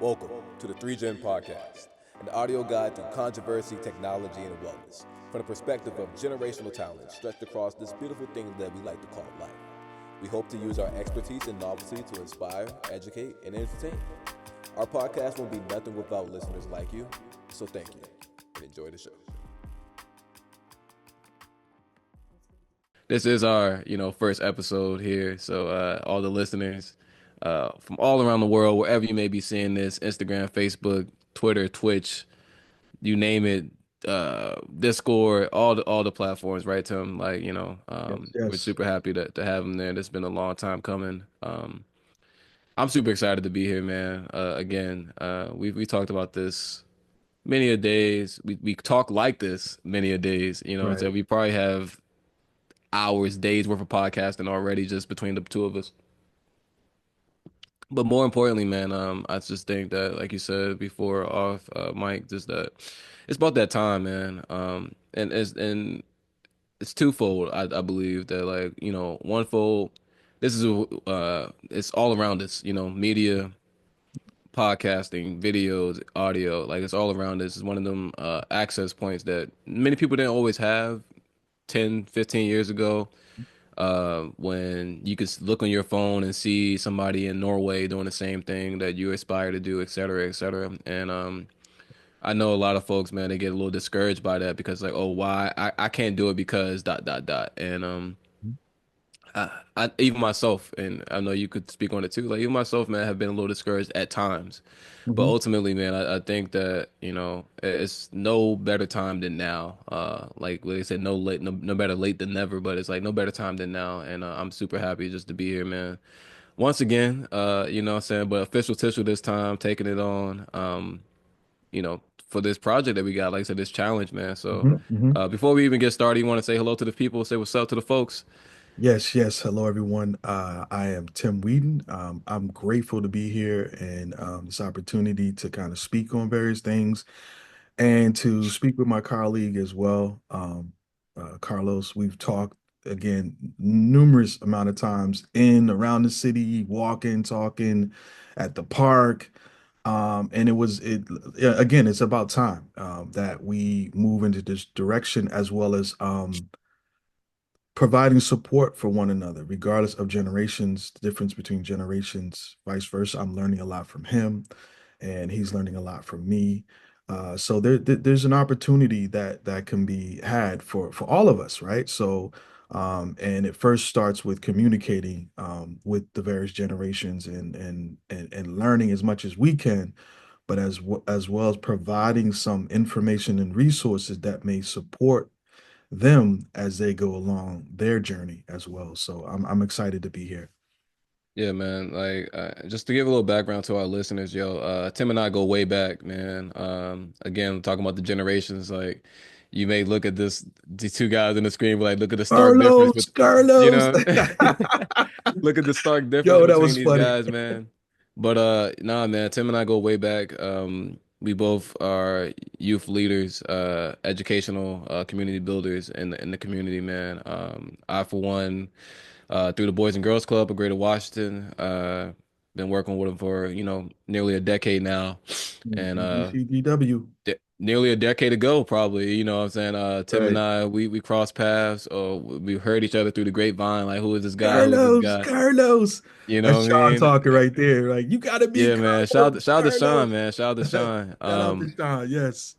Welcome to the 3Gen Podcast, an audio guide through controversy, technology, and wellness, from the perspective of generational talent stretched across this beautiful thing that we like to call life. We hope to use our expertise and novelty to inspire, educate, and entertain. Our podcast won't be nothing without listeners like you, so thank you, and enjoy the show. This is our, first episode here. So all the listeners from all around the world, wherever you may be seeing this, Instagram, Facebook, Twitter, Twitch, you name it, Discord, all the platforms, right, Tim? Like, Yes, we're yes. super happy to have them there. It's been a long time coming. I'm super excited to be here, man. Again, we talked about this many a days. We talk like this many a days, and Right. so we probably have hours, days worth of podcasting already just between the two of us. But more importantly, man, I just think that, like you said before, off Mike, just that it's about that time, man. And it's twofold. I believe that, like, one fold. This is it's all around us. Media, podcasting, videos, audio. Like, it's all around us. It's one of them access points that many people didn't always have 10, 15 years ago, when you could look on your phone and see somebody in Norway doing the same thing that you aspire to do, et cetera, et cetera. And I know a lot of folks, man, they get a little discouraged by that because, like, oh, why I can't do it because dot dot dot. And I even myself, and I know you could speak on it too. Like, even myself, man, have been a little discouraged at times. But Hmm. ultimately, man, I think that, it's no better time than now. Like they said, no better late than never, but it's like no better time than now. And I'm super happy just to be here, man. Once again, what I'm saying, but official tissue this time, taking it on, for this project that we got, like I said, this challenge, man. So Hmm. Hmm. before we even get started, you want to say hello to the people, say what's up to the folks. Yes, yes. Hello, everyone. I am Tim Whedon. I'm grateful to be here and this opportunity to kind of speak on various things and to speak with my colleague as well, Carlos. We've talked again numerous amount of times in around the city, walking, talking at the park. And yeah, again, it's about time that we move into this direction as well as providing support for one another, regardless of generations, the difference between generations, vice versa. I'm learning a lot from him, and he's learning a lot from me. So there's an opportunity that can be had for all of us, right? So, and it first starts with communicating with the various generations and learning as much as we can, but as well as providing some information and resources that may support them as they go along their journey as well. So I'm excited to be here. Yeah, man. Like, just to give a little background to our listeners, yo, Tim and I go way back, man. Again, talking about the generations, like, you may look at these two guys in the screen, but, like, look at the stark difference Carlos, with, you Carlos. know, look at the stark difference Yo, that between was these funny. guys, man. But nah, man, Tim and I go way back. We both are youth leaders, educational, community builders in the community, man. I, for one, through the Boys and Girls Club of Greater Washington. Been working with them for, nearly a decade now, and BCGW. nearly a decade ago, probably. You know what I'm saying? Tim and Right. I, we crossed paths, or we heard each other through the grapevine. Like, who is this guy? Who is this Carlos, guy? Carlos. You know That's what I Sean mean? talking right there. Like, you gotta be Yeah, man. Carlos, Shout out to Sean, Carlos. man. Shout out to Sean. Shout out to Sean. Yes.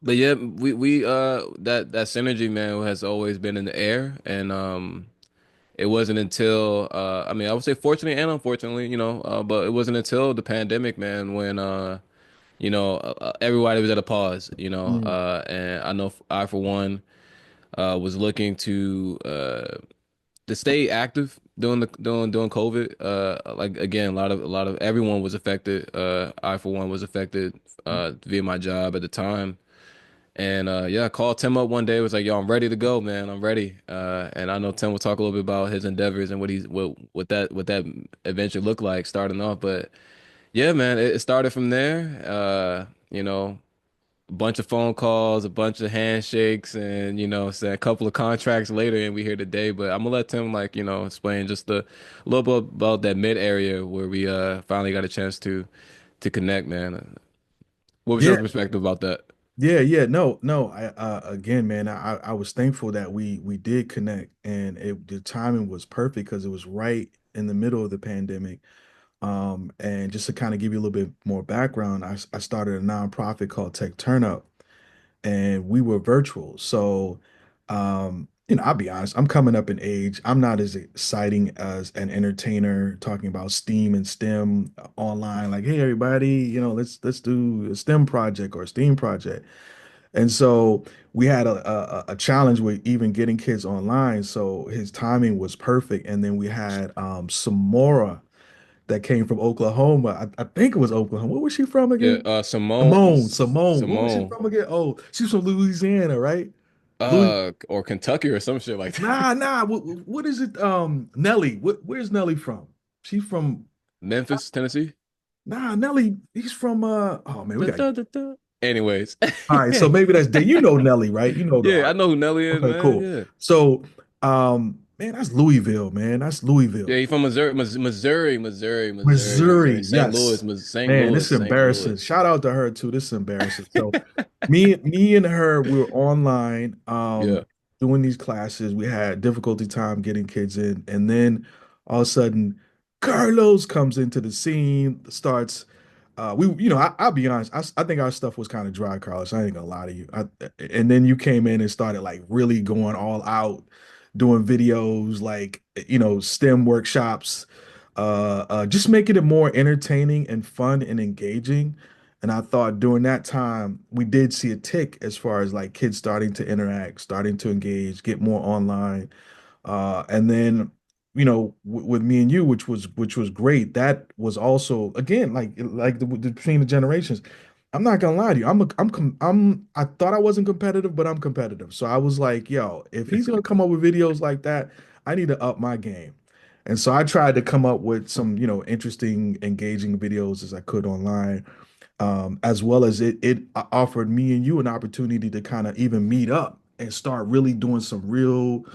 But yeah, we that synergy, man, has always been in the air, and it wasn't until, I mean, I would say fortunately and unfortunately, but it wasn't until the pandemic, man, when everybody was at a pause, Mm, and I know I, for one, was looking to stay active during COVID. Like, again, a lot of everyone was affected. I, for one, was affected via my job at the time. And yeah, I called Tim up one day. Was like, "Yo, I'm ready to go, man. I'm ready." And I know Tim will talk a little bit about his endeavors and what that adventure looked like starting off. But yeah, man, it started from there. A bunch of phone calls, a bunch of handshakes, and, say a couple of contracts later, and we here today. But I'm gonna let Tim, like, explain just a little bit about that mid area where we finally got a chance to to connect, man. What was your Yeah, perspective about that? yeah. No. I again, man, I was thankful that we did connect, and the timing was perfect because it was right in the middle of the pandemic. And just to kind of give you a little bit more background, I started a nonprofit called Tech Turnup, and we were virtual. So, I'll be honest, I'm coming up in age. I'm not as exciting as an entertainer talking about STEAM and STEM online, like, hey, everybody, let's do a STEM project or a STEAM project. And so we had a challenge with even getting kids online. So his timing was perfect. And then we had Samora that came from Oklahoma. I think it was Oklahoma. Where was she from Yeah, again? Simone, Simone. Where was she Simone, from again? Oh, she's from Louisiana, right? Louis. or Kentucky or some shit like that. Nah. What is it? Nelly. Where's Nelly from? She's from. Memphis, Tennessee. Nah, Nelly. He's from. Oh man, we Da, got. da, da, da. Anyways, All right, so maybe that's you know Nelly, right? You know the yeah, I art. know who Nelly is, Okay, man. cool. Yeah, So, man, that's Louisville, man. That's yeah, Louisville. he's from Missouri, Missouri, Missouri, St. Louis, yes. St. Man, this is Louis, St. embarrassing. Louis. Shout out to her too. This is embarrassing. So me and her, we were online, Yeah, doing these classes. We had difficulty time getting kids in, and then all of a sudden, Carlos comes into the scene, starts. I'll be honest. I think our stuff was kind of dry, Carlos. I ain't gonna lie to you. And then you came in and started like really going all out, doing videos like STEM workshops, just making it more entertaining and fun and engaging. And I thought during that time, we did see a tick as far as like kids starting to interact, starting to engage, get more online. And then, with me and you, which was great. That was also again like between the generations. I'm not gonna lie to you. I thought I wasn't competitive, but I'm competitive. So I was like, yo, if he's gonna come up with videos like that, I need to up my game. And so I tried to come up with some, interesting, engaging videos as I could online, as well as it offered me and you an opportunity to kind of even meet up and start really doing some real,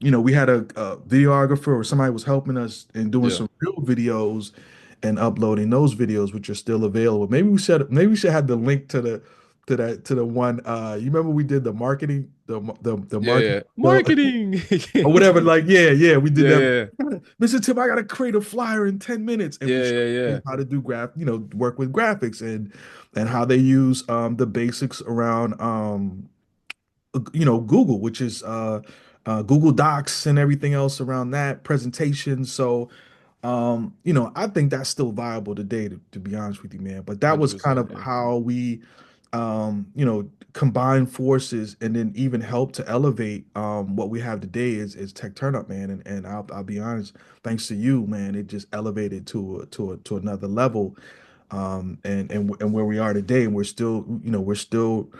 we had a videographer or somebody was helping us and doing yeah, some real videos and uploading those videos, which are still available. Maybe we should have the link to the one. You remember we did the marketing, the yeah, marketing yeah. show Marketing. or whatever. Like, yeah, we did Yeah, that. yeah, Mr. Tim, I gotta create a flyer in 10 minutes. And we yeah, showed yeah, him yeah, how to do work with graphics and how they use the basics around Google, which is Google Docs and everything else around that presentation. So I think that's still viable today, to be honest with you, man. But that was kind 100%, of man. how we combine forces and then even help to elevate what we have today is Tech Turn Up, man. And I'll be honest, thanks to you, man, it just elevated to another level, and where we are today, and we're still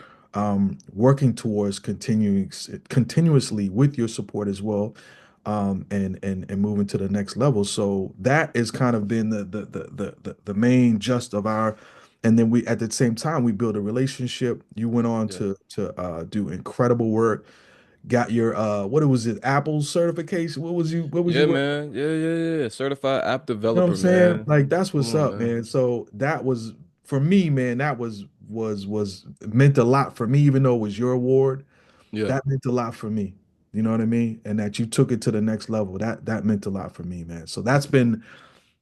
working towards continuously with your support as well, and moving to the next level. So that has kind of been the main gist of our. And then we at the same time we build a relationship. You went on Yeah, to do incredible work. Got your what was it, Apple certification? What was you yeah, working? man. Yeah, yeah, yeah. Certified app You know what I'm developer, saying? man. Like that's Come what's on, up, man. man. So that was for me, man. That was meant a lot for me, even though it was your award. Yeah, That meant a lot for me. You know what I mean? And that you took it to the next level. That meant a lot for me, man. So that's been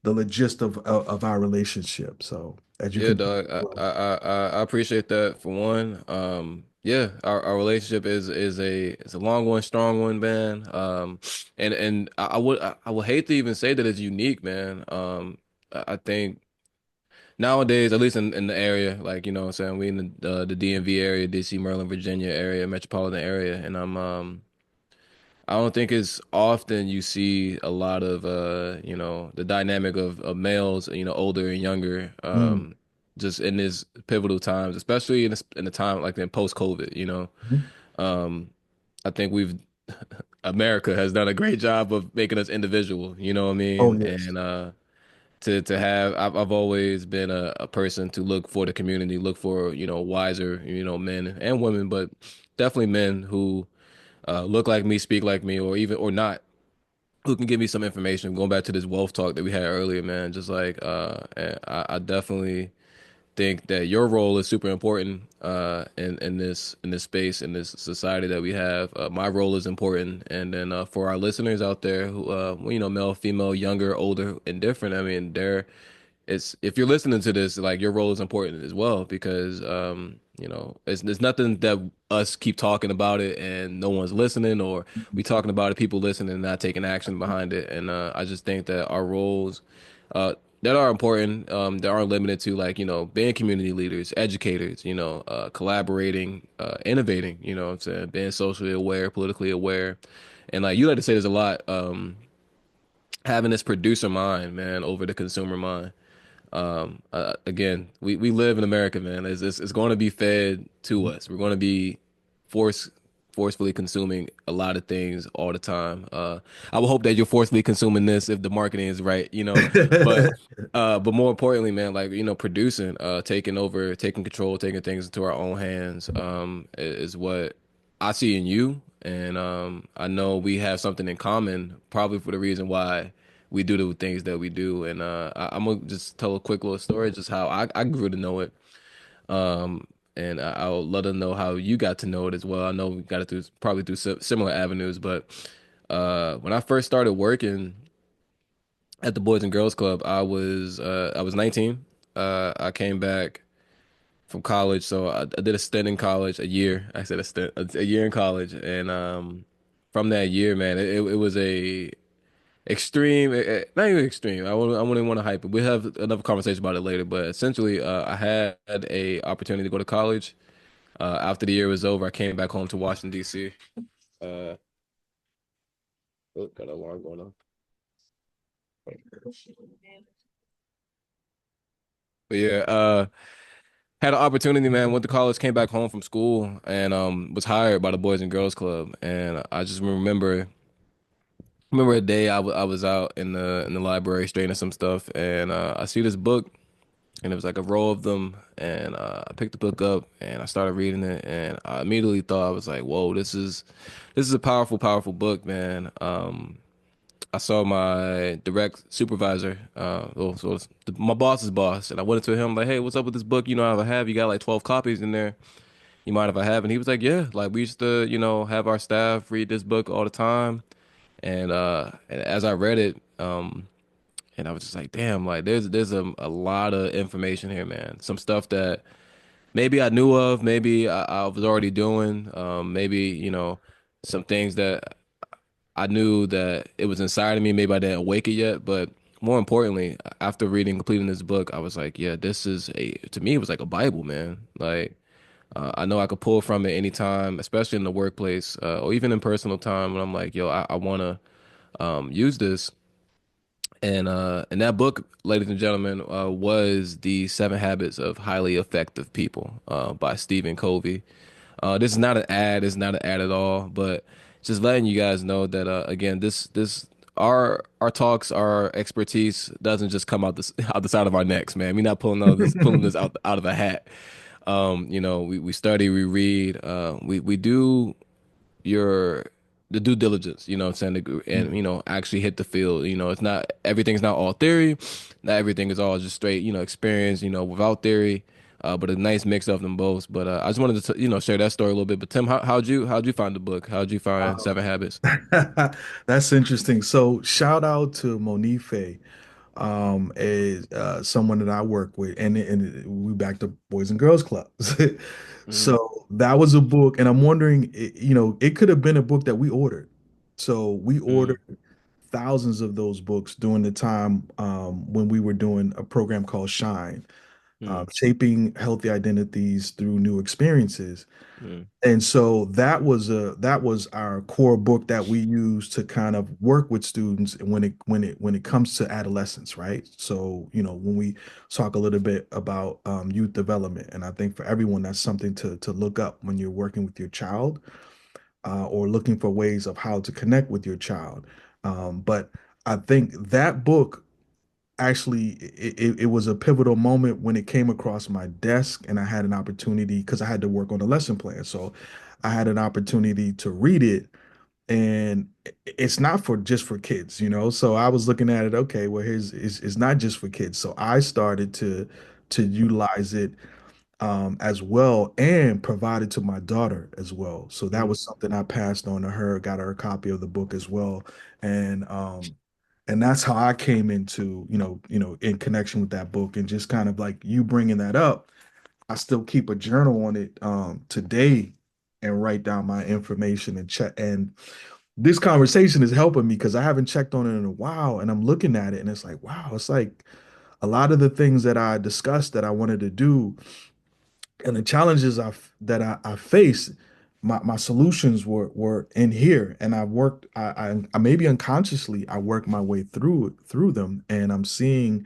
the gist of our relationship. So as you yeah, can dog. well, I appreciate that for one. Yeah, our relationship is a long one, strong one, man. And I would hate to even say that it's unique, man. I think nowadays, at least in the area, like what I'm saying, we in the DMV area, DC, Maryland, Virginia area, metropolitan area, and I don't think it's often you see a lot of the dynamic of males, older and younger, mm, just in this pivotal times, especially in the time like in post-COVID, mhm. Um, I think we've America has done a great job of making us individual, you know what I Oh mean? yes. And to have I've always been a person to look for the community, look for, wiser, men and women, but definitely men who look like me, speak like me, or even or not, who can give me some information. Going back to this wealth talk that we had earlier, man, just like and I definitely think that your role is super important in this space in this society that we have. My role is important, and then for our listeners out there who you know, male, female, younger, older, and different. I mean, they're it's if you're listening to this, like your role is important as well because you know, it's nothing that us keep talking about it and no one's listening, or we talking about it, people listening and not taking action behind it. And I just think that our roles that are important, that aren't limited to like, you know, being community leaders, educators, you know, collaborating, innovating, you know what I'm saying, being socially aware, politically aware. And like you like to say there's a lot, having this producer mind, man, over the consumer mind. Again, we live in America, man. It's going to be fed to us. We're going to be force forcefully consuming a lot of things all the time. I would hope that you're forcefully consuming this if the marketing is right, you know. But but more importantly, man, like you know, producing, taking over, taking control, taking things into our own hands, is what I see in you. And I know we have something in common, probably for the reason why we do the things that we do. And I'm gonna just tell a quick little story, just how I grew to know it. Um, and I'll let them know how you got to know it as well. I know we got it through probably through similar avenues, but when I first started working at the Boys and Girls Club, I was 19. I came back from college, so I did a stint in college, a year. I said a stint, a year in college, and from that year, man, it was a extreme, not even extreme. I wouldn't want to hype it. We'll have another conversation about it later. But essentially, I had a opportunity to go to college. After the year was over, I came back home to Washington D.C. Uh, oh, got an alarm going on. But yeah, had an opportunity, man. Went to college, came back home from school, and was hired by the Boys and Girls Club. And I just remember a day I was out in the library straightening some stuff, and I see this book, and it was like a row of them, and I picked the book up and I started reading it, and I immediately thought I was like, "Whoa, this is a powerful book, man." I saw my direct supervisor, my boss's boss, and I went to him like, "Hey, what's up with this book? You know, if I have, you got like 12 copies in there. You mind if I have?" And he was like, "Yeah, like we used to, you know, have our staff read this book all the time." And as I read it, and I was just like, damn, like there's a lot of information here, man. Some stuff that maybe I knew of, maybe I was already doing, maybe, you know, some things that I knew that it was inside of me, maybe I didn't awake it yet, but more importantly, after completing this book, I was like, yeah, this is to me, it was like a Bible, man. Like, I know I could pull from it anytime, especially in the workplace, or even in personal time when I'm like, yo, I want to use this. And that book, ladies and gentlemen, was The Seven Habits of Highly Effective People by Stephen Covey. This is not an ad, it's not an ad at all, but just letting you guys know that again, this our talks, our expertise doesn't just come out out the side of our necks, man. We're not pulling this out of a hat. You know, we study, we read, we do your the due diligence, you know what I'm saying, and you know, actually hit the field. You know, it's not everything's not all theory, not everything is all just straight, you know, experience, you know, without theory, but a nice mix of them both. But I just wanted to, you know, share that story a little bit. But Tim, how'd you find the book? How'd you find Wow. Seven Habits? That's interesting. So shout out to Monife, is someone that I work with, and we back to Boys and Girls Clubs. Hmm. So that was a book, and I'm wondering, you know, it could have been a book that we ordered. So we ordered Mm, thousands of those books during the time when we were doing a program called Shine, mm, shaping healthy identities through new experiences. mm, And so that was our core book that we use to kind of work with students when it comes to adolescence, right? So, you know, when we talk a little bit about youth development, and I think for everyone that's something to look up when you're working with your child, or looking for ways of how to connect with your child. But I think that book actually it was a pivotal moment when it came across my desk, and I had an opportunity because I had to work on a lesson plan. So I had an opportunity to read it, and it's not for just for kids, you know. So I was looking at it, okay, well, here's is not just for kids. So I started to utilize it as well and provided to my daughter as well. So that Mhm. was something I passed on to her, got her a copy of the book as well. And and that's how I came into, in connection with that book and just kind of like you bringing that up. I still keep a journal on it today and write down my information and check. And this conversation is helping me because I haven't checked on it in a while. And I'm looking at it and it's like, wow, it's like a lot of the things that I discussed that I wanted to do and the challenges I faced, my solutions were in here, and I worked. I maybe unconsciously I worked my way through them, and I'm seeing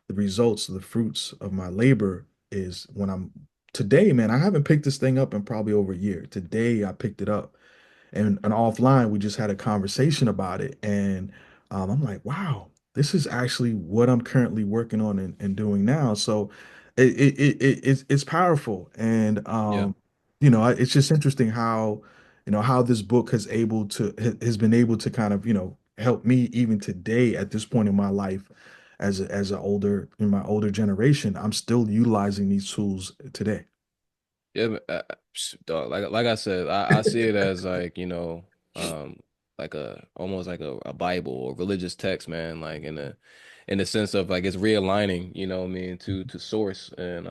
the results, the fruits of my labor is when I'm today, man. I haven't picked this thing up in probably over a year. Today I picked it up and offline we just had a conversation about it and I'm like wow, this is actually what I'm currently working on and doing now. So it's powerful and Yeah. it's just interesting how how this book has been able to kind of help me even today at this point in my life as an older in my older generation. I'm still utilizing these tools today. Yeah, dog, like I said, I see it as like, like a almost like a Bible or religious text, man, like in the sense of like it's realigning, what I mean, to source and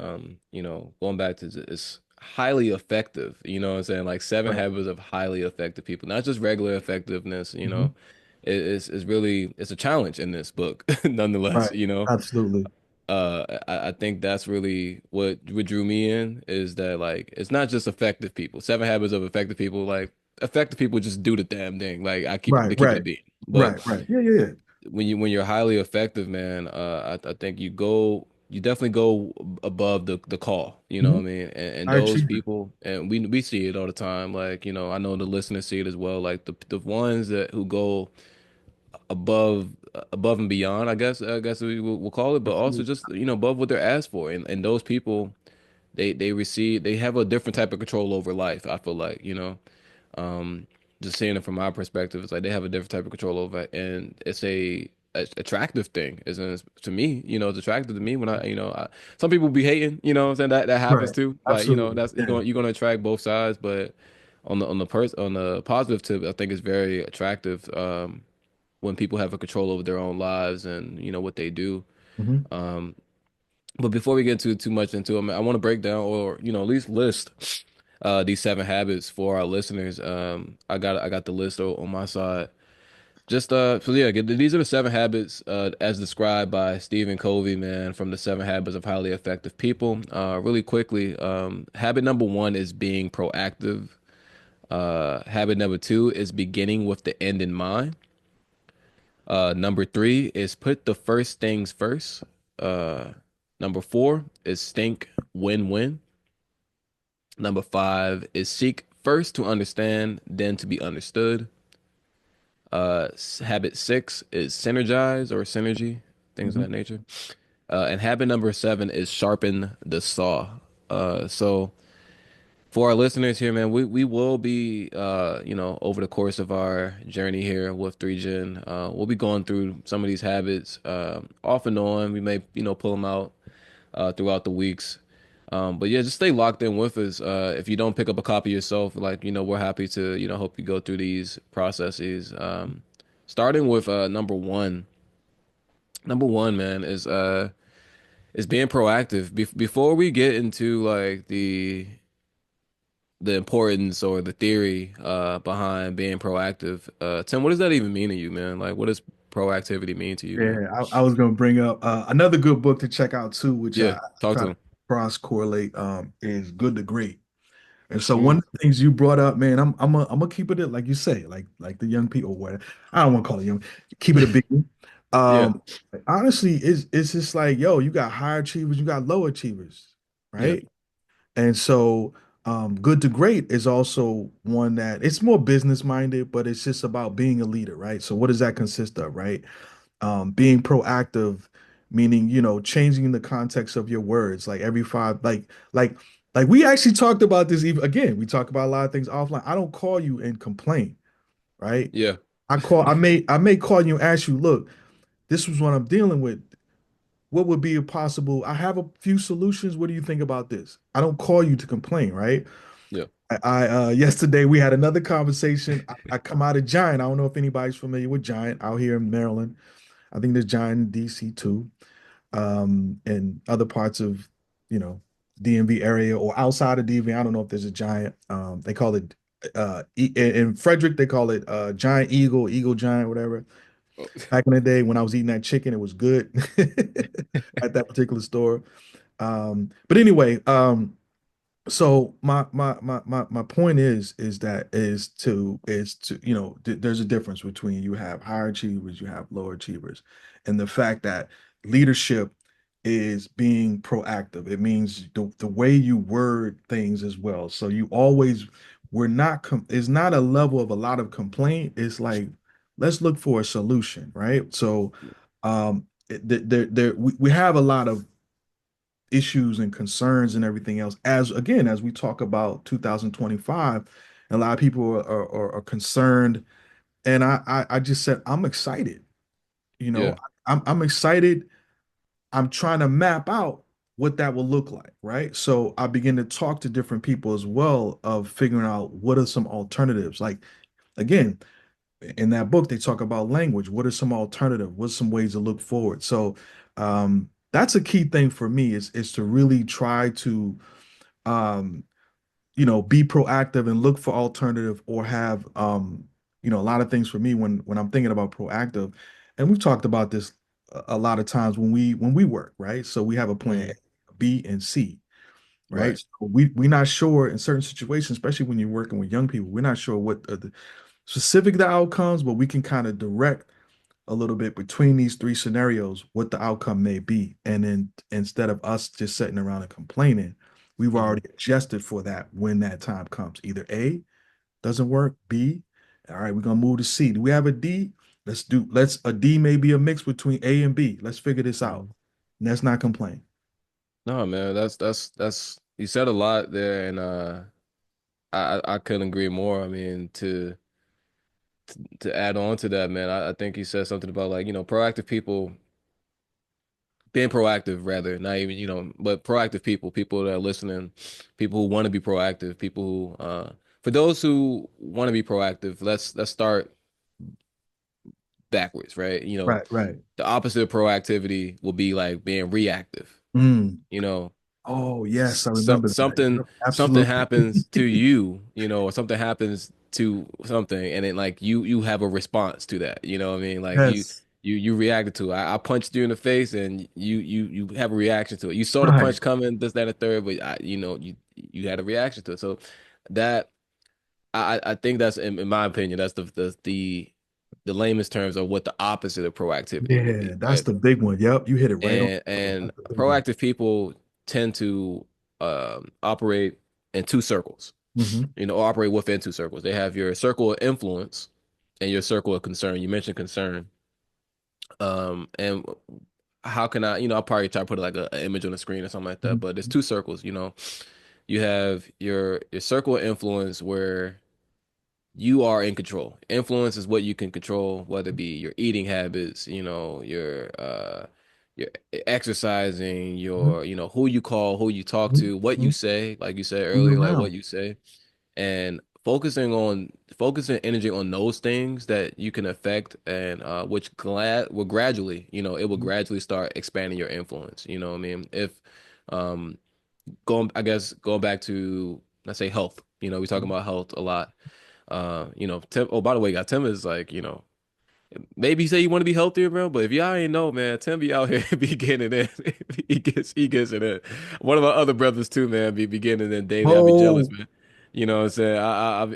going back to it's highly effective, you know what I'm saying? Like seven Right. habits of highly effective people, not just regular effectiveness, Mhm. it's really it's a challenge in this book, nonetheless, Right. Absolutely. I think that's really what drew me in is that like it's not just effective people. Seven habits of effective people, like effective people just do the damn thing. Like Right, they keep it a right, beat. But right. Yeah, yeah, yeah. when you're highly effective, man, I think you definitely go above the call. You know what I Mhm. mean? And I those achieved it. people, and we see it all the time. Like I know the listeners see it as well. Like the ones that who go above and beyond, I guess we'll call it, but also Absolutely. just above what they're asked for, and those people they have a different type of control over life. I feel like um, just seeing it from my perspective, it's like they have a different type of control over it, and it's a attractive thing, isn't it? To me, it's attractive to me when some people be hating, what I'm saying that happens Right. too. Like Absolutely. that's Yeah. you're gonna attract both sides, but on the positive tip, I think it's very attractive. When people have a control over their own lives and what they do. Hmm. Um, but before we get too much into them, I want to break down or at least list these seven habits for our listeners. I got the list on my side. Just so yeah, these are the seven habits as described by Stephen Covey, man, from the Seven Habits of Highly Effective People. Really quickly, habit number one is being proactive. Habit number two is beginning with the end in mind. Number three is put the first things first. Uh, Number four is think win-win. Number five is seek first to understand, then to be understood. Habit six is synergize or synergy, things of Hmm. that nature. And habit number seven is sharpen the saw. So for our listeners here, man, we will be, over the course of our journey here with 3Gen, we'll be going through some of these habits off and on. We may, pull them out throughout the weeks. But yeah, just stay locked in with us. If you don't pick up a copy yourself, like, we're happy to, help you go through these processes. Starting with number one. Number one, man, is being proactive. Before we get into like the importance or the theory behind being proactive. Tim, what does that even mean to you, man? Like, what does proactivity mean to you, man? Yeah, I was going to bring up another good book to check out too, which Yeah, I talk try to to him. cross correlate is Good to Great. And so one Mm, of the things you brought up, man, I'm gonna keep it like you say, like the young people, what I don't want to call it young, keep it a big one. yeah, Um, honestly, it's just like, yo, you got high achievers, you got low achievers, yeah, right? And so, good to great is also one that it's more business minded, but it's just about being a leader, right? So, what does that consist of, right? Being proactive, meaning, changing the context of your words, like every five, like we actually talked about this even again. We talk about a lot of things offline. I don't call you and complain. right? Yeah. I may call you and ask you, look, this was what I'm dealing with. What would be a possible? I have a few solutions. What do you think about this? I don't call you to complain, right? Yeah. Yesterday we had another conversation. I come out of Giant. I don't know if anybody's familiar with Giant out here in Maryland. I think there's Giant in DC too, and other parts of, you know, DMV area or outside of DMV. I don't know if there's a Giant. They call it in Frederick. They call it Giant Eagle, Eagle Giant, whatever. Oh, Back in the day when I was eating that chicken, it was good at that particular store. But anyway, so my point is that is to there's a difference between you have higher achievers, you have lower achievers, and the fact that leadership is being proactive. It means the way you word things as well. So you always we're not it's not a level of a lot of complaint. It's like let's look for a solution, right? So we have a lot of issues and concerns and everything else. As again, as we talk about 2025, a lot of people are concerned, and I just said I'm excited. You know, yeah. I'm excited. I'm trying to map out what that will look like, right? So I begin to talk to different people as well of figuring out what are some alternatives. Like again, in that book, they talk about language. What are some alternative? What's some ways to look forward? So that's a key thing for me is to really try to um, be proactive and look for alternative or have a lot of things for me when I'm thinking about proactive. And we've talked about this a lot of times when we work, right? So we have a plan Mm, A, B, and C, right? right. So we're not sure in certain situations, especially when you're working with young people, we're not sure what the specific the outcomes, but we can kind of direct a little bit between these three scenarios what the outcome may be. And then instead of us just sitting around and complaining, we've Hmm. already adjusted for that when that time comes. Either A doesn't work, B, all right, we're gonna move to C. Do we have a D? Let's a D may be a mix between A and B. Let's figure this out. Hmm. And let's not complain. No, man, that's you said a lot there, and I couldn't agree more. I mean, to add on to that, man, I think you said something about like, proactive people being proactive rather, not even, but proactive people that are listening, people who want to be proactive, people who for those who want to be proactive, let's start backwards, right? Right, right. The opposite of proactivity will be like being reactive. Mm. You know, Oh, yes, I remember that. something Yep, something absolutely. happens to you, or something happens to something, and then like you have a response to that. You know what I mean? Like Yes. you reacted to it. I punched you in the face, and you have a reaction to it. You saw the Right. punch coming, this, that, and the third, but you had a reaction to it. So that I think that's in my opinion, that's the lamest terms of what the opposite of proactivity would Yeah, be, that's right? the big one. Yep, you hit it right on. And That's the big one. proactive people tend to operate in two circles, Hmm. operate within two circles. They have your circle of influence and your circle of concern. You mentioned concern. And how can I'll probably try to put like a image on the screen or something like that, but there's two circles. You have your circle of influence where you are in control. Influence is what you can control, whether it be your eating habits, your exercising, Hmm. who you call, who you talk to, what Hmm. you say, like you said Who you earlier, like what around? you say, and focusing energy on those things that you can affect, and which glad will gradually, it will Mhm. gradually start expanding your influence. You know what I mean? If um going back to, let's say, health, we talk about health a lot. Tim, oh, by the way, guys, Tim is like, maybe you say you want to be healthier, bro, but if y'all ain't know, man, Tim be out here be getting it in. He gets it in. One of my other brothers too, man, be getting it in daily. I be jealous, Oh, man. You know what I'm saying?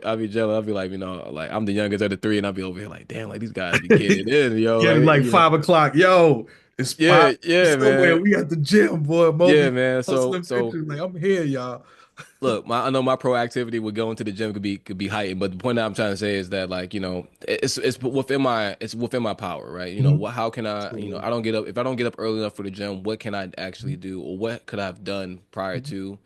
I be jealous. I'll be like, like I'm the youngest of the three, and I'll be over here like, damn, like these guys be getting it in, yo. yeah, Like, it's like 5 o'clock. Yo, it's five yeah, yeah, somewhere. man. We at the gym, boy. Yeah, Moby man. So hustling so pictures. Like I'm here, y'all. look, I know my proactivity with going to the gym could be heightened, but the point that I'm trying to say is that, like, it's within my power, right? Mhm. How can I, Absolutely. I don't get up if I don't get up early enough for the gym, what can I actually do, or what could I have done prior Mhm.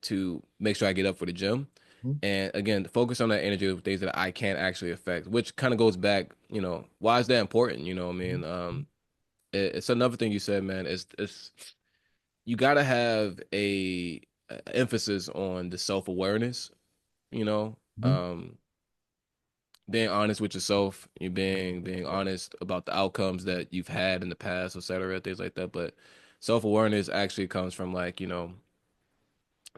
to make sure I get up for the gym? Mhm. And again, focus on that energy of things that I can't actually affect, which kind of goes back, why is that important? I mean, it's another thing you said, man. It's you gotta have a emphasis on the self-awareness, you know, Mhm. um, being honest with yourself, you being honest about the outcomes that you've had in the past, et cetera, things like that. But self-awareness actually comes from like,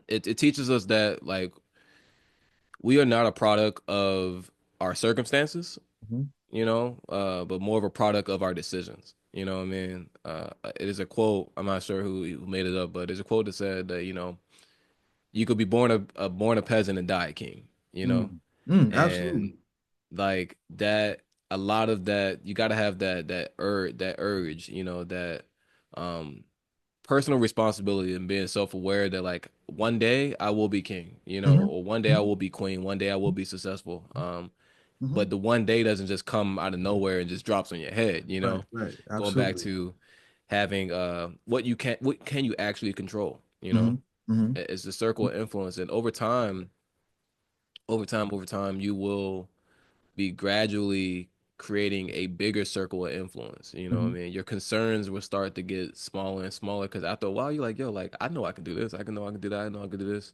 it teaches us that like we are not a product of our circumstances, Mhm. but more of a product of our decisions. You know what I mean? It is a quote. I'm not sure who made it up, but there's a quote that said that you could be born a peasant and die a king. Mm. Mm, And absolutely. like that, a lot of that you got to have that urge, that um personal responsibility and being self-aware that like one day I will be king, Mhm. or one day I Mhm. will be queen, one day I will be successful. But Mhm. the one day doesn't just come out of nowhere and just drops on your head, Right, right. going back Absolutely. to having what can you actually control, Mhm. Mhm. it's the circle of influence. And over time you will be gradually creating a bigger circle of influence. You know what I Mhm. mean? Your concerns will start to get smaller and smaller because after a while you're like, yo, like I know I can do this. I can do that. I know I can do this.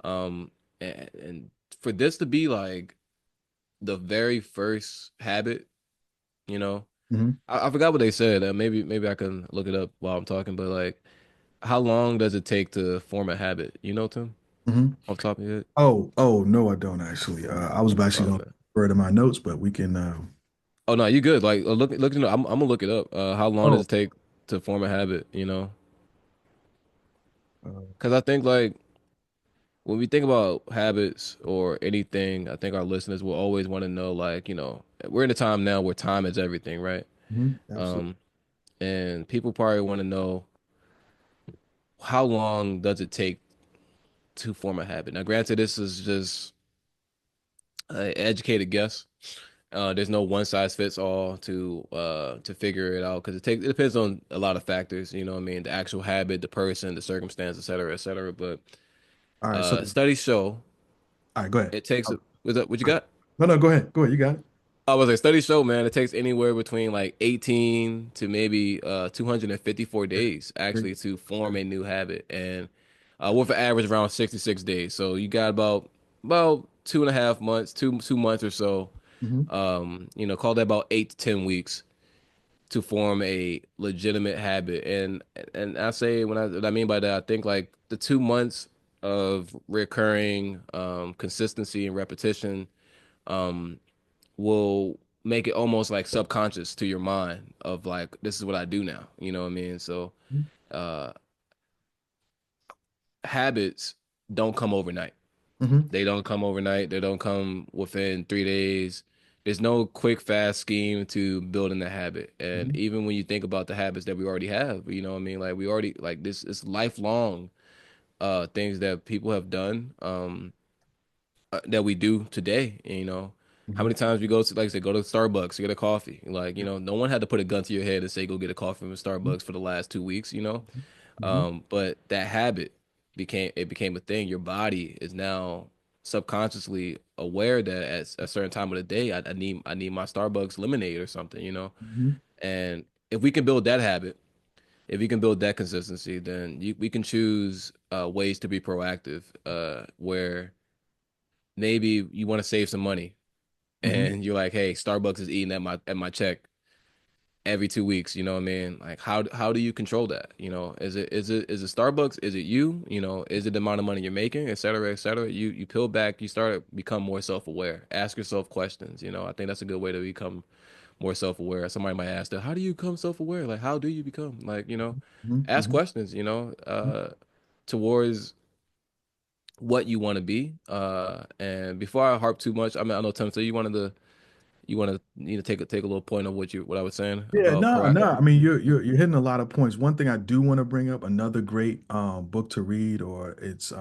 Um, and for this to be like the very first habit, you know, Mhm. I forgot what they said. Maybe I can look it up while I'm talking. But like, how long does it take to form a habit? You know, Tim, Mhm. off the top of your head? Oh, no, I don't actually. I was actually going to Okay. refer to my notes, but we can. Oh no, you good. Like look. I'm gonna look it up. How long does Oh, it take to form a habit? uh, Because I think like when we think about habits or anything, I think our listeners will always want to know like we're in a time now where time is everything, right? absolutely. Um, and people probably want to know how long does it take to form a habit. Now, granted, this is just an educated guess. There's no one size fits all to figure it out because it depends on a lot of factors. You know what I mean? The actual habit, the person, the circumstance, et cetera, et cetera. But All right. So, studies show all right, go ahead. it takes. Oh, Was that what you all right. got? No, no, go ahead. Go ahead. You got it. I was like, studies show, man, it takes anywhere between like 18 to maybe 254 days Great. actually to form a new habit, and with an average around 66 days. So you got about 2.5 months, two months or so. Mm-hmm. Call that about 8 to 10 weeks to form a legitimate habit. And I say what I mean by that, I think like the 2 months of recurring consistency and repetition um, will make it almost like subconscious to your mind of like this is what I do now. You know what I mean? So uh, habits don't come overnight. Mm-hmm. They don't come overnight. They don't come within 3 days. There's no quick, fast scheme to building a habit. And Mm-hmm. even when you think about the habits that we already have, you know what I mean? Like we already like this it's lifelong things that people have done that we do today. How Mm-hmm. many times we go to, like I said, go to Starbucks to get a coffee. Like, no one had to put a gun to your head and say go get a coffee from Starbucks for the last 2 weeks. Mm-hmm. But that habit became a thing. Your body is now subconsciously aware that at a certain time of the day, I need my Starbucks lemonade or something. Mm-hmm. And if we can build that habit, if we can build that consistency, then we can choose ways to be proactive, where maybe you want to save some money Mm-hmm. and you're like, hey, Starbucks is eating at my check every 2 weeks. You know what I mean? Like how do you control that? Is it Starbucks? Is it you? Is it the amount of money you're making, et cetera, et cetera? You peel back, you start to become more self-aware. Ask yourself questions. I think that's a good way to become more self-aware. Somebody might ask that, how do you become self-aware? Like how do you become like, ask Mm-hmm. questions, towards what you want to be. And before I harp too much, I mean I know Tim, so you want to take a little point of what I was saying Yeah, about no, proactive. no. I mean, you're hitting a lot of points. One thing I do want to bring up, another great book to read, or it's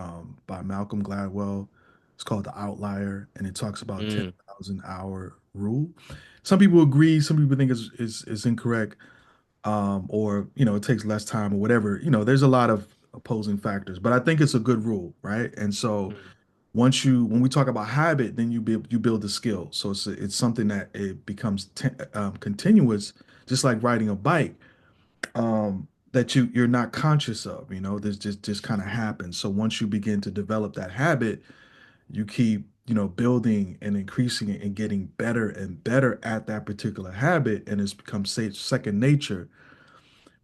by Malcolm Gladwell. It's called The Outlier, and it talks about Mm, 10,000 hour rule. Some people agree, some people think is incorrect, or it takes less time or whatever. There's a lot of opposing factors, but I think it's a good rule, right? And so mm, when we talk about habit, then you build the skill. So it's something that it becomes continuous, just like riding a bike, that you're not conscious of. This just kind of happens. So once you begin to develop that habit, you keep building and increasing it and getting better and better at that particular habit, and it's become say second nature,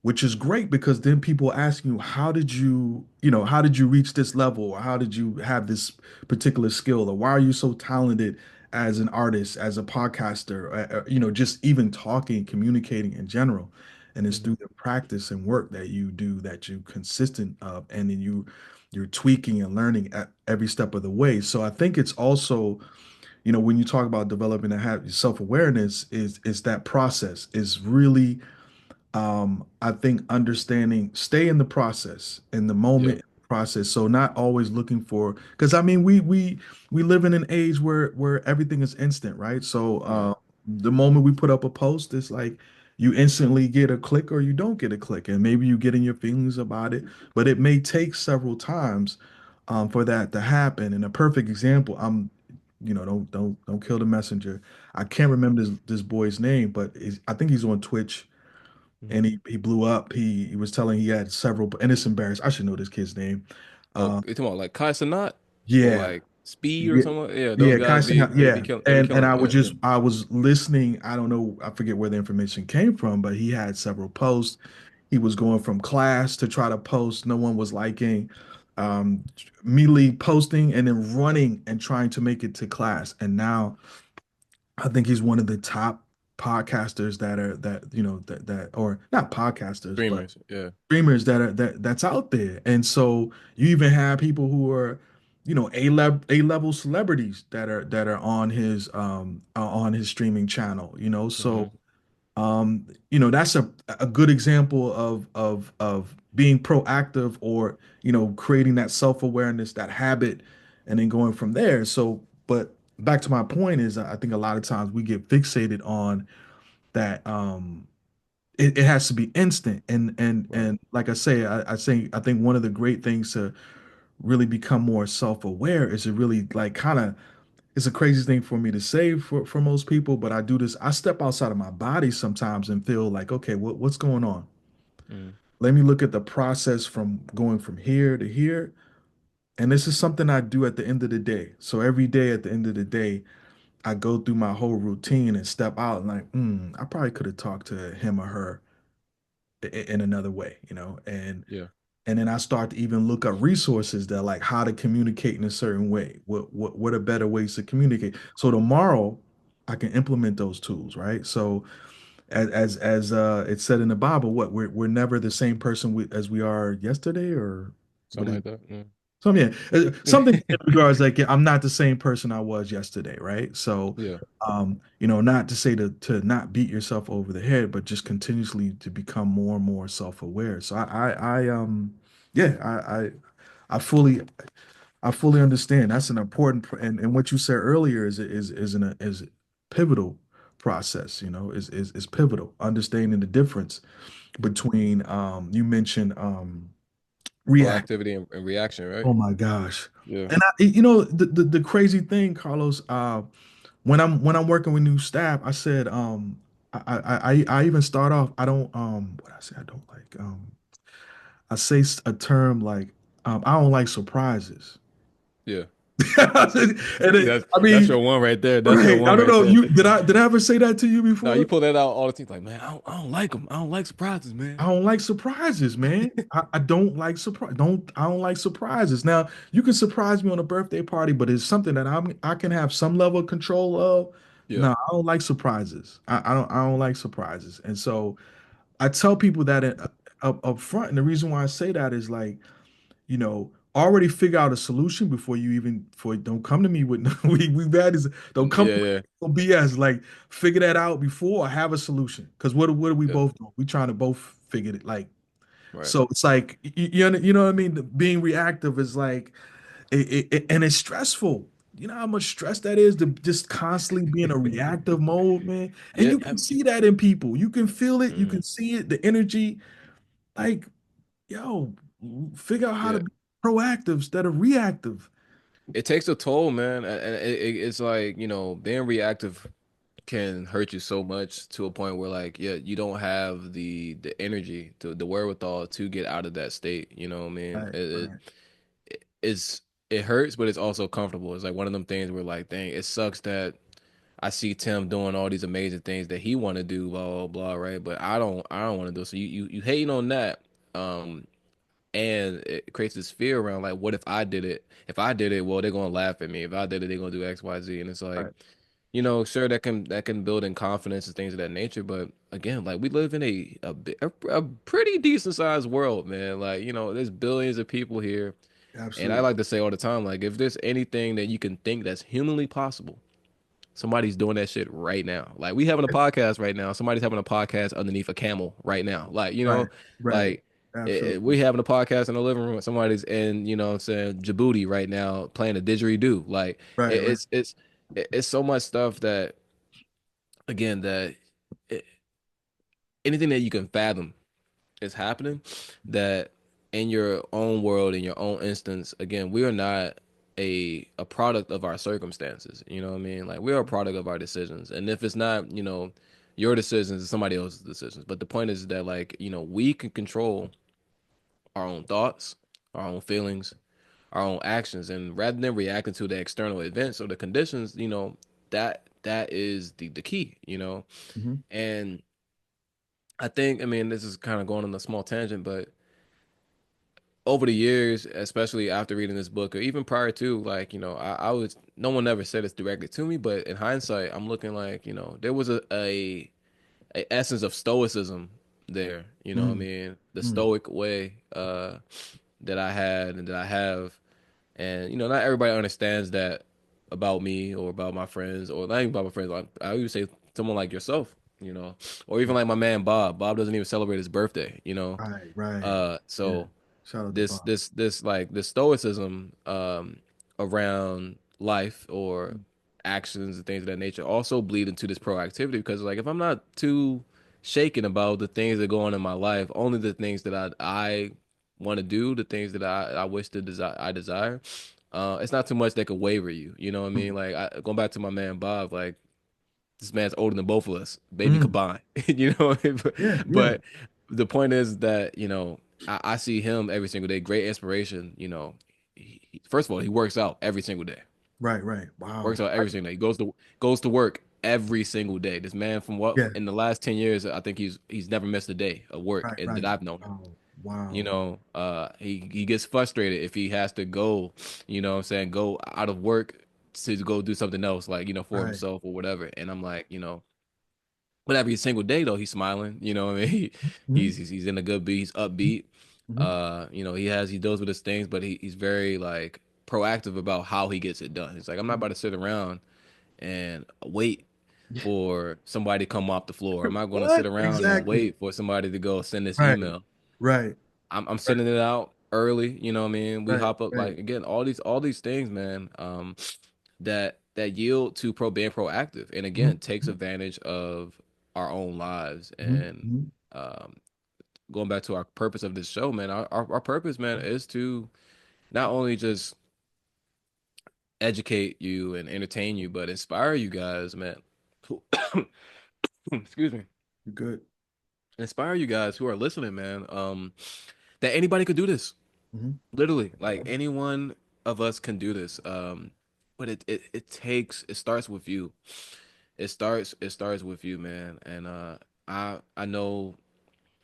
which is great because then people ask you, how did you reach this level? Or how did you have this particular skill? Or why are you so talented as an artist, as a podcaster, just even talking, communicating in general? And it's Hmm. through the practice and work that you do that you consistent of, and then you're tweaking and learning at every step of the way. So I think it's also, when you talk about developing a habit, self-awareness is that process is really I think understanding, stay in the process, in the Yeah. moment process. So not always looking for, because I mean, we live in an age where everything is instant, right? So Right. the moment we put up a post, it's like you instantly get a click or you don't get a click, and maybe you get in your feelings about it, but it may take several times for that to happen. And a perfect example, don't kill the messenger. I can't remember this boy's name, but I think he's on Twitch, and Hmm. he blew up. He was telling he had several, and it's embarrassing. I should know this kid's name. Oh, Uh, you talking about like Kai Cenat or yeah, like Speed or yeah, something? Yeah, those yeah, guys be they be Yeah, killing and it. Yeah. I was listening. I don't know, I forget where the information came from, but he had several posts. He was going from class to try to post. No one was liking. Immediately posting and then running and trying to make it to class. And now I think he's one of the top podcasters that or not podcasters, but Streamers. Yeah. streamers that's out there. And so you even have people who are, A level celebrities that are on his streaming channel, Hmm. so that's a good example of being proactive, or creating that self-awareness, that habit, and then going from there. So but back to my point is, I think a lot of times we get fixated on that. It has to be instant, Right. and like I think one of the great things to really become more self-aware is to really, like, kind of, it's a crazy thing for me to say for most people, but I do this. I step outside of my body sometimes and feel like, okay, what's going on? Mm. Let me look at the process from going from here to here. And this is something I do at the end of the day. So every day at the end of the day, I go through my whole routine and step out and like, I probably could have talked to him or her in another way, Yeah. and then I start to even look up resources that, like, how to communicate in a certain way. What are better ways to communicate? So tomorrow I can implement those tools, right? So as it's said in the Bible, what we're never the same person as we are yesterday, or what Something is like that. Yeah. something in regards, like, yeah, I'm not the same person I was yesterday, right? So, Yeah. not to say to not beat yourself over the head, but just continuously to become more and more self-aware. So yeah, I fully understand. That's an important, and what you said earlier is a pivotal process. Is pivotal. Understanding the difference between, you mentioned, react. Proactivity and reaction, right? Oh my gosh. Yeah. And the crazy thing, Carlos, when I'm working with new staff, I said, I even start off, I don't, what I say I don't like, I say a term like, I don't like surprises. Yeah. And I That's mean, your one right there. That's your right. I one don't right know. there. Did I ever say that to you No, you before? pull that out all the time. Like, man, I don't like them. I don't like surprises, I man. don't like surprises, man. I don't like I don't like surprises. Now, you can surprise me on a birthday party, but it's something that I can have some level of control of. Yeah. No, I don't like surprises. I don't like surprises. And so I tell people that up front. And the reason why I say that is, like, already figure out a solution before, don't come to me with we've had this, don't come to Yeah. me Yeah. with BS. Like, figure that out before, or have a solution. Because what are we Yeah. both doing? We trying to both figure it, like, Right. so it's like, you know what I mean? Being reactive is like, and it's stressful. You know how much stress that is, to just constantly be in a reactive mode, man. And Yeah. you can see that in people. You can feel it. You can Mhm. see it. The energy. Like, yo, figure out how to Yeah. be proactive instead of reactive. it takes a toll, man. And it's like, being reactive can hurt you so much to a point where like, yeah, you don't have the energy to the wherewithal to get out of that state. You know what I mean? Right, It, right, it it's it hurts, but it's also comfortable. It's like one of them things where like, dang, it sucks that I see Tim doing all these amazing things that he want to do, blah blah blah, right? But I don't want to do it. So you hating on that, um, and it creates this fear around like, what if I did it? If I did it, well, they're gonna laugh at me. If I did it, they're gonna do X, Y, Z, and it's like, right. sure, that can build in confidence and things of that nature. But again, like we live in a pretty decent sized world, man. Like there's billions of people here, and I Absolutely. like to say all the time, like if there's anything that you can think that's humanly possible, somebody's doing that shit right now. Like we having a podcast right now. Somebody's having a podcast underneath a camel right now. Like, Right, right. like we Absolutely. having a podcast in the living room. Somebody's in, what I'm saying, Djibouti right now playing a didgeridoo. Like Right, it, right. it's so much stuff that again that it, anything that you can fathom is happening that in your own world, in your own instance, again, we are not a product of our circumstances. You know what I mean? Like we are a product of our decisions. And if it's not, your decisions, it's somebody else's decisions. But the point is that like, we can control our own thoughts, our own feelings, our own actions. And rather than reacting to the external events or the conditions, that is the key. Hmm. And I think, I mean, this is kind of going on a small tangent, but over the years, especially after reading this book, or even prior to, like, I was, no one ever said this directly to me, but in hindsight, I'm looking like, there was a essence of stoicism there, you know what I Mm, mean? The mm. stoic way that I had and that I have. And, not everybody understands that about me or about my friends, or not even about my friends. Like, I would say someone like yourself, or even like my man Bob. Bob doesn't even celebrate his birthday. Right, right. Yeah. So Shout out to this Bob. this this like this stoicism around life or actions and things of that nature also bleed into this proactivity because like if I'm not too shaken about the things that go on in my life, only the things that I want to do, the things that I wish to desire, it's not too much that could waver you. You know what I mean? Mm, Like going back to my man Bob, like this man's older than both of us, baby mm. combined. You know what I mean? But, Yeah, yeah. but the point is that, I see him every single day, great inspiration. First of all, he works out every single day. Right, right. Works Wow. out every single day. He goes to work every single day. This man from what Yeah. in the last 10 years, I think he's never missed a day of work Right, and that right. I've known him. Wow. Wow. He gets frustrated if he has to go, what I'm saying, go out of work to go do something else, like, for Right. himself or whatever. And I'm like, but every single day though, he's smiling. You know what I mean? He, Hmm. he's in a good beat. He's upbeat. Hmm. He does with his things, but he's very like proactive about how he gets it done. He's like, I'm not about to sit around and wait for somebody to come off the floor. I'm not going to sit What? around and Exactly. wait for somebody to go send this Right, email. right, I'm right, sending it out early. You know what I mean? We right, hop up right. like again, all these things, man. That yield to being proactive, and Mhm, again takes advantage of our own lives. mhm, And mhm. um, going back to our purpose of this show, man, our purpose, man, is to not only just educate you and entertain you, but inspire you guys, man. Excuse me. You're good. Inspire you guys who are listening, man. That anybody could do this. Mhm. Literally, like any one of us can do this. But it starts with you. It starts with you, man. And I know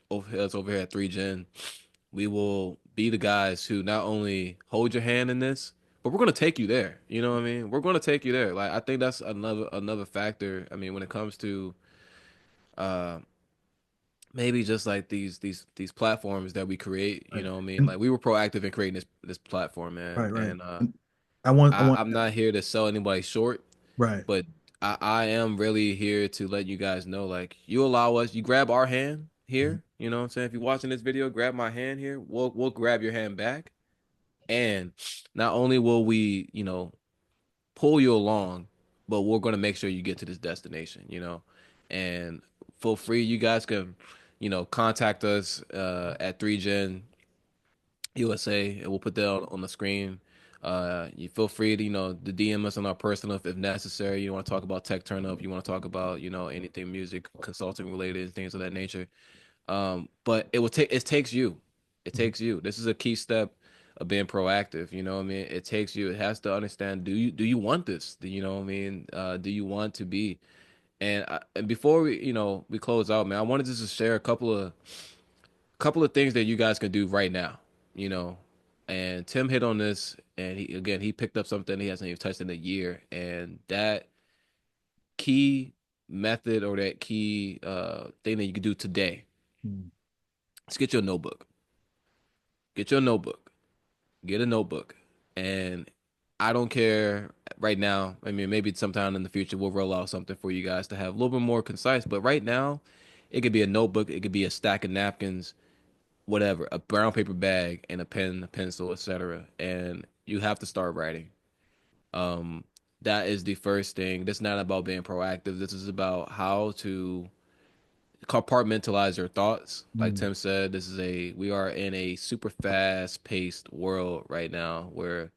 over here at 3 Gen, we will be the guys who not only hold your hand in this, but we're gonna take you there. You know what I mean? We're gonna take you there. Like I think that's another factor. I mean, when it comes to uh maybe just like these platforms that we create, you Right. know what I mean? And Like we were proactive in creating this platform, man. right, right. And And I want I'm not here to sell anybody short, right. but I am really here to let you guys know, like, you allow us, you grab our hand Mhm. here, you know what I'm saying? If you're watching this video, grab my hand here. We'll grab your hand back. And not only will we, pull you along, but we're gonna make sure you get to this destination. And for free, you guys can, contact us at 3Gen USA, and we'll put that on the screen. You feel free to, to DM us on our personal if necessary. You want to talk about tech turn up, you want to talk about, anything music, consulting related, things of that nature. But it takes you. It Mhm. takes you. This is a key step of being proactive. You know what I mean? It takes you. It has to understand, do you want this? Do you know what I mean? Do you want to be? And before we close out, man, I wanted just to share a couple of things that you guys can do right now. You know, and Tim hit on this, and he picked up something he hasn't even touched in a year, and that key method or that key thing that you can do today Mhm. is get your notebook. Get your notebook. Get a notebook. And I don't care right now. I mean, maybe sometime in the future we'll roll out something for you guys to have a little bit more concise. But right now, it could be a notebook, it could be a stack of napkins, whatever, a brown paper bag, and a pen, a pencil, etc. And you have to start writing. Um, that is the first thing. This is not about being proactive. This is about how to compartmentalize your thoughts. Like Mhm. Tim said, we are in a super fast paced world right now where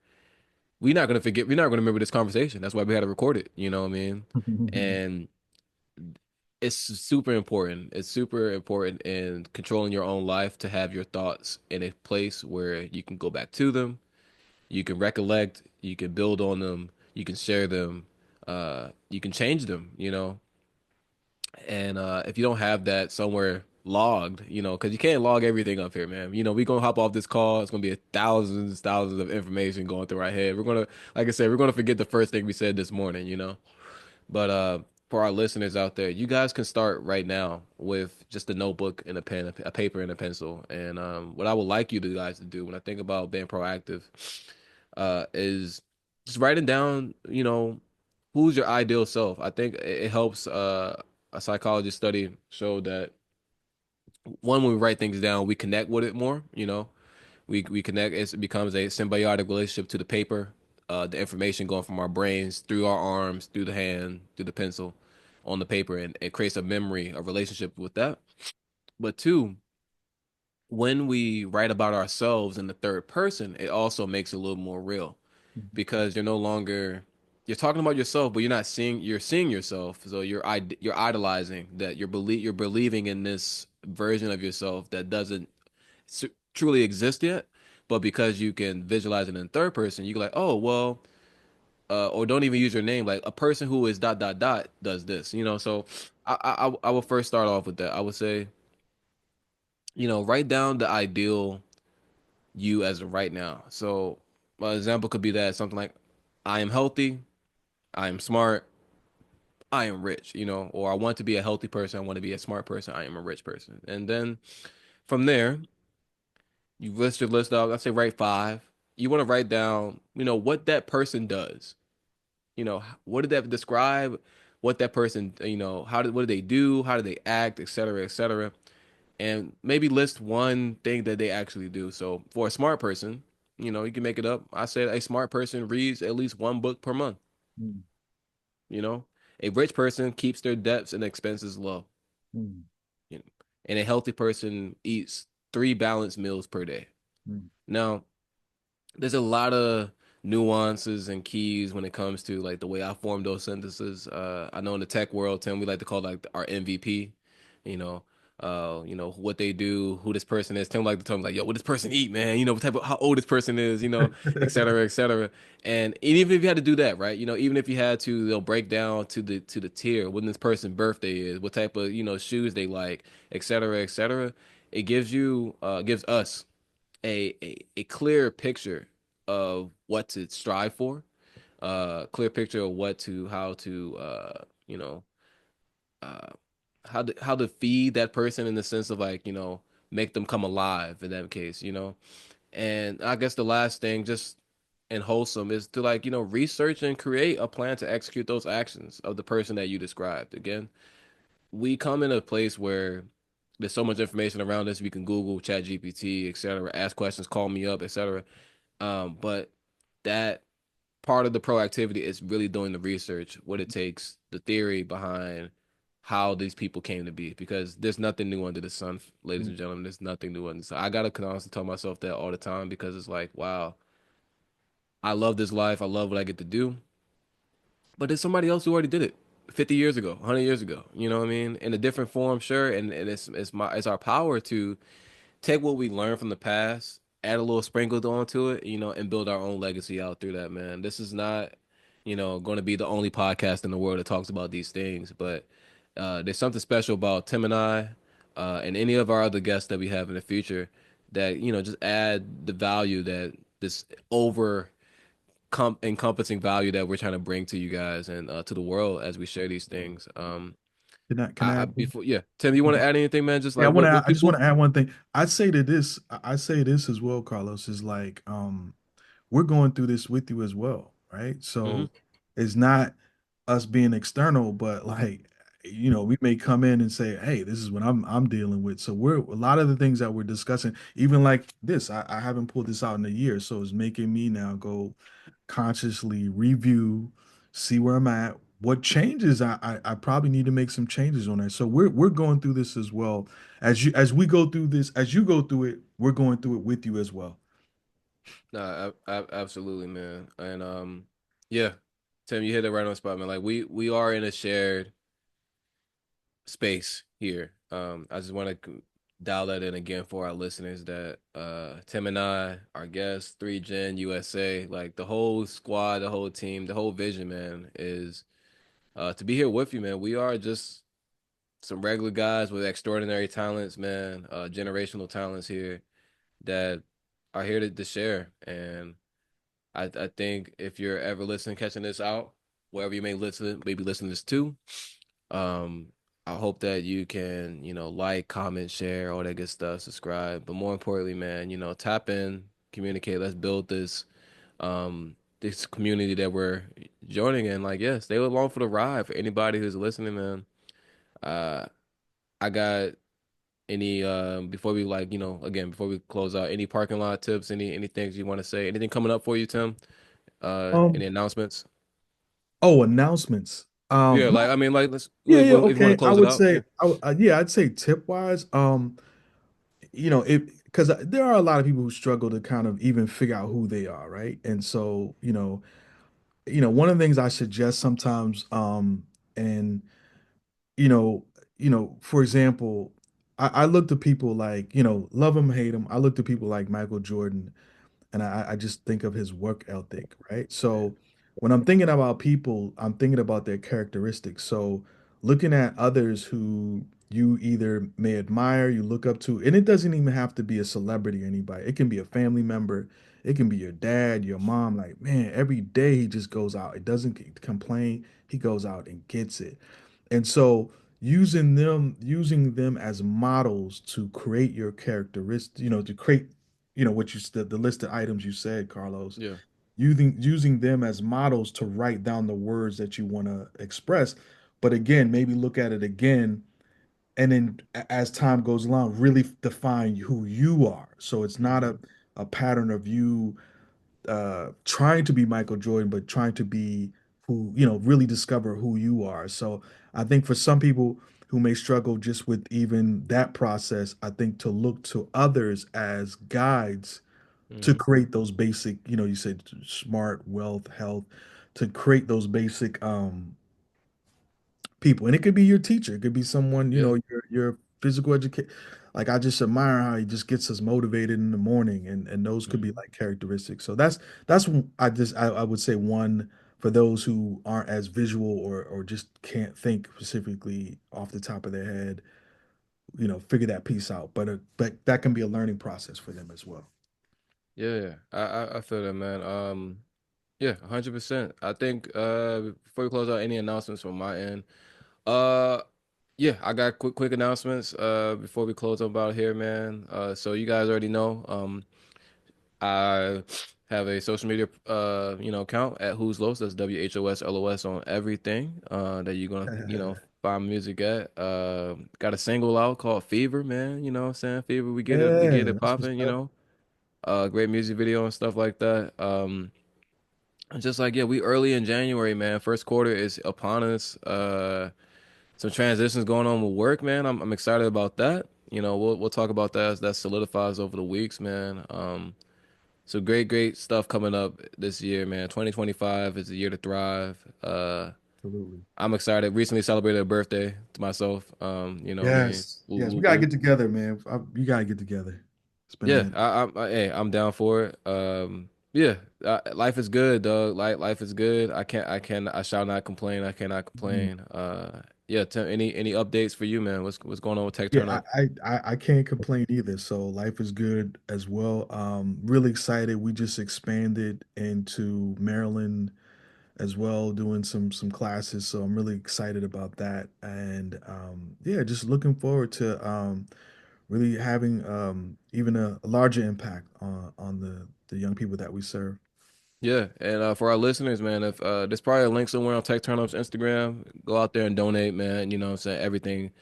we're not gonna remember this conversation. That's why we had to record it. You know what I mean? And it's super important. It's super important in controlling your own life to have your thoughts in a place where you can go back to them, you can recollect, you can build on them, you can share them, you can change them. And if you don't have that somewhere logged, because you can't log everything up here, man. We gonna hop off this call. It's gonna be thousands of information going through our head. Like I said, we're gonna forget the first thing we said this morning. But for our listeners out there, you guys can start right now with just a notebook and a pen, a paper and a pencil. And what I would like you to guys to do when I think about being proactive, is just writing down, who's your ideal self. I think it helps. A psychologist study showed that when we write things down, we connect with it more. We connect. It becomes a symbiotic relationship to the paper, the information going from our brains through our arms, through the hand, through the pencil, on the paper, and it creates a memory, a relationship with that. But two, when we write about ourselves in the third person, it also makes it a little more real because you're talking about yourself, but you're seeing yourself. So you're idolizing that, you're believing in this version of yourself that doesn't truly exist yet. But because you can visualize it in third person, you're like, oh well, or don't even use your name. Like, a person who is dot dot dot does this. So I will first start off with that. I would say, write down the ideal you as of right now. So my example could be that something like, I am healthy, I am smart, I am rich, or I want to be a healthy person, I want to be a smart person, I am a rich person. And then from there, you list your list out. Let's say write five. You want to write down, what that person does. What did that describe? What that person, what do they do? How do they act, et cetera, et cetera. And maybe list one thing that they actually do. So for a smart person, you can make it up. I said a smart person reads at least one book per month. Mhm. You know, a rich person keeps their debts and expenses low. Mhm. You know, and a healthy person eats three balanced meals per day. Mhm. Now, there's a lot of nuances and keys when it comes to like the way I form those sentences. I know in the tech world, Tim, we like to call like our MVP. What they do, who this person is. Tim like to tell me like, yo, what this person eat, man. What type of how old this person is, et cetera, et cetera. And even if you had to do that, right? Even if you had to, break down to the tier when this person's birthday is, what type of shoes they like, et cetera, et cetera. It gives us a clear picture of what to strive for, clear picture of how to uh how to feed that person in the sense of like, make them come alive in that case. And I guess the last thing, just and wholesome, is to like, research and create a plan to execute those actions of the person that you described. Again, we come in a place where there's so much information around us. We can Google, Chat GPT, etc., ask questions, call me up, etc. But that part of the proactivity is really doing the research, what it takes, the theory behind how these people came to be, because there's nothing new under the sun, ladies and gentlemen. There's nothing new under the sun. I gotta constantly tell myself that all the time because it's like, wow, I love this life. I love what I get to do. But there's somebody else who already did it 50 years ago, 100 years ago. You know what I mean? In a different form, sure. And it's our power to take what we learned from the past, add a little sprinkle onto it, and build our own legacy out through that, man. This is not, going to be the only podcast in the world that talks about these things, but there's something special about Tim and I, and any of our other guests that we have in the future that, just add the value that this over encompassing value that we're trying to bring to you guys and to the world as we share these things. Can I add? Before, yeah, Tim, you want to add anything, man? Just Yeah, I like want to. what I just want people. to add one thing. I'd say to this. I say this as well, Carlos. Is like, we're going through this with you as well, right? Hmm. So it's not us being external, but like, we may come in and say, "Hey, this is what I'm dealing with." So we're a lot of the things that we're discussing, even like this. I haven't pulled this out in a year, so it's making me now go consciously review, see where I'm at. What changes I probably need to make some changes on that. So we're going through this as well as we go through this as you go through it. We're going through it with you as well. Nah, absolutely, man. And yeah, Tim, you hit it right on the spot, man. Like we are in a shared space here. I just want to dial that in again for our listeners that Tim and I, our guests, 3Gen USA, like the whole squad, the whole team, the whole vision, man, is to be here with you, man. We are just some regular guys with extraordinary talents, man, generational talents here that are here to share. And I think if you're ever listening, catching this out, wherever you may listen, maybe listen to this too, um, I hope that you can, like, comment, share, all that good stuff, subscribe. But more importantly, man, tap in, communicate. Let's build this community that we're joining in. Like, yes, stay along for the ride. For anybody who's listening, man, uh, I got any before we like, again, before we close out, any parking lot tips, any things you want to say, anything coming up for you, Tim? Any Um. announcements? Oh, announcements. Yeah, like I mean, like let's Yeah, like, yeah, if you want to okay. I close it would out, say, yeah. yeah, I'd say tip wise, it because there are a lot of people who struggle to kind of even figure out who they are, right? And so, one of the things I suggest sometimes, and you know, for example, I look to people like, love them, hate them. I look to people like Michael Jordan, and I just think of his work ethic, right? So when I'm thinking about people, I'm thinking about their characteristics. So looking at others who you either may admire, you look up to, and it doesn't even have to be a celebrity or anybody. It can be a family member, it can be your dad, your mom. Like, man, every day he just goes out. It doesn't complain. He goes out and gets it. And so using them as models to create your characteristics, to create, what you said, the list of items you said, Carlos, Yeah. using them as models to write down the words that you want to express. But again, maybe look at it again, and then as time goes along, really define who you are. So it's not Hmm. a pattern of you trying to be Michael Jordan, but trying to be who, really discover who you are. So I think for some people who may struggle just with even that process, I think to look to others as guides to Hmm. create those basic, you said smart, wealth, health, to create those basic people. And it could be your teacher, it could be someone, Yeah. your physical education. Like I just admire how he just gets us motivated in the morning, and those could be Hmm. like characteristics. So that's I would say one for those who aren't as visual or just can't think specifically off the top of their head, figure that piece out. But that can be a learning process for them as well. Yeah, yeah. I feel that, man. Yeah, 100%. I think before we close out, any announcements from my end? Uh, yeah, I got quick announcements before we close up about here, man. So you guys already know. I have a social media account at Who's Los. That's WHOSLOS on everything that you're gonna, find music at. Got a single out called Fever, man. You know what I'm saying? Fever, we get Yeah, it that's what's popping, up. great music video and stuff like that. Just like, yeah, we early in January, man. First quarter is upon us. Some transitions going on with work, man. I'm excited about that. We'll talk about that as that solidifies over the weeks, man. So great stuff coming up this year, man. 2025 is a year to thrive. Absolutely. I'm excited. Recently celebrated a birthday to myself. What I mean? Yes. Woo, Yes. We woo, gotta woo. get together, man. You gotta get together. It's been a Yeah, minute. hey, I'm down for it. Yeah, life is good, dog. Life is good. I shall not complain. I cannot Mhm. complain. Yeah. Any updates for you, man? What's going on with Tech Turn Yeah, Up? I can't complain either. So life is good as well. Really excited. We just expanded into Maryland as well, doing some classes. So I'm really excited about that. And yeah, just looking forward to really having even a larger impact on the young people that we serve. Yeah, and for our listeners, man, if there's probably a link somewhere on Tech Turn Up's Instagram, go out there and donate, man. You know what I'm saying? Everything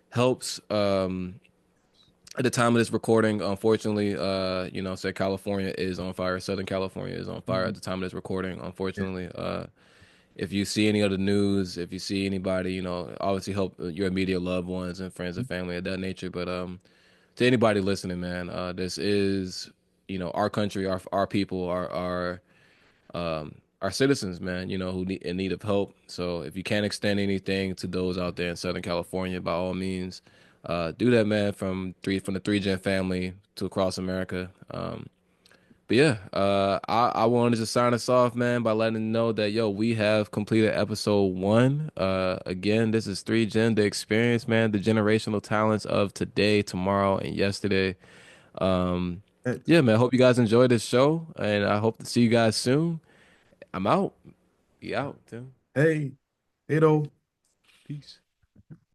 helps. At the time of this recording, unfortunately, say California is on fire. Southern California is on fire at Mhm. the time of this recording. Yeah. Unfortunately, if you see any other news, if you see anybody, obviously help your immediate loved ones and friends and family of that nature. But to anybody listening, man, this is our country, our people, our citizens, man, who need in need of help. So if you can't extend anything to those out there in Southern California, by all means, do that, man. From the three gen family to across America. But yeah, I wanted to sign us off, man, by letting them know that we have completed episode one. Again, this is three gen, the experience, man, the generational talents of today, tomorrow, and yesterday. Um, Thanks. yeah, man. Hope you guys enjoyed this show, and I hope to see you guys soon. I'm out. Be out, Tim. Hey, Edo. Peace.